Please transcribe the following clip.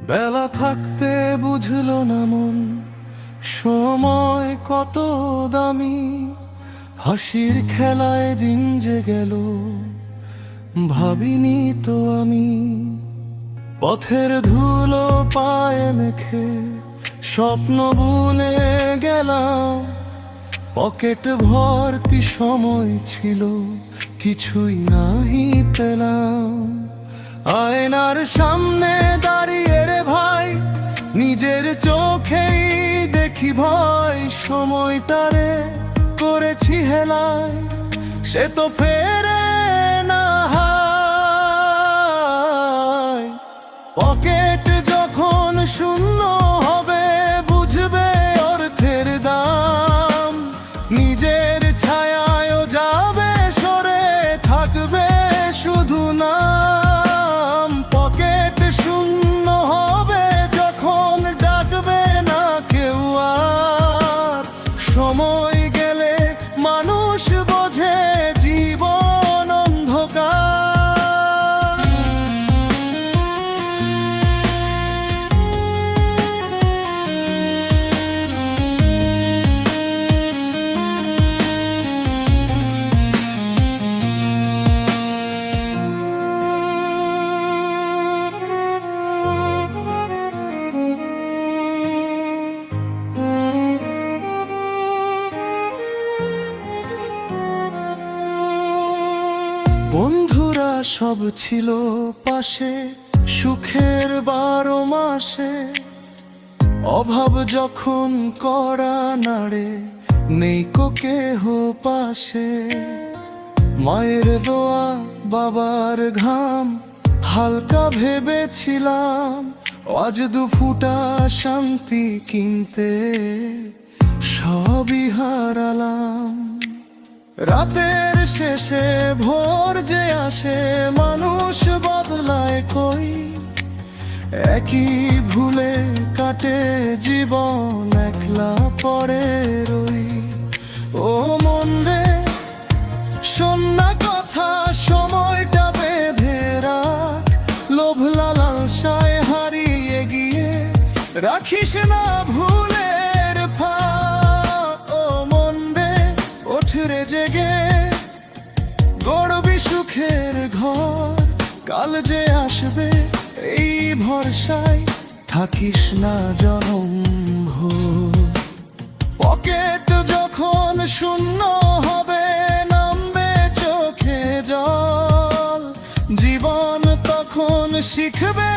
বেলা থাকতে বুঝলো না মন সময় কত দামি। হাসির খেলায় দিন যে গেল ভাবিনি তো আমি। পথের ধুলো পায়ে মেখে স্বপ্ন বুনে গেলাম। পকেট ভর্তি সময় ছিল, কিছুই নাহি পেলাম। আয়নার সামনে দাঁড়িয়ে রে ভাই, নিজের চোখেই দেখি ভয়। সময়টারে করেছি হেলায়, সে তো ফেরে না হায়। পকেট যখন শূন্য হবে বুঝবে অর্থের দাম। নিজের ছায়ায়ও যাবে সরে, থাকবে শুধু নাম। পকেট শূন্য হবে যখন ডাকবে না কেউ আর। সময় গেলে মানুষ বোঝে জীবন অন্ধকার। বন্ধুরা সব ছিল পাশে, সুখের 12 মাসে। অভাব যখন করা নাড়ে, নেই কো কেহ পাশে। মায়ের দোয়া বাবার ঘাম হালকা ভেবেছিলাম। আজ 2 ফুটা শান্তি কিনতে সবই হারালাম। রাতের শেষে ভোর যে আসে, মানুষ বদলায় কই। একই ভুলে কাটে জীবন, একলা পড়ে রই। ও মন রে শোন না কথা, সময়টা বেঁধে রাখ। লোভ লালসায় হারিয়ে গিয়ে রাখিস না ভুলের ফাঁক। ও মন রে ওঠ রে জেগে, গড়বি সুখের ঘর। কাল যে আসবে এই ভরসায় থাকিস না জনম ভোর। পকেট যখন শূন্য হবে নামবে চোখে জল। জীবন তখন শিখবে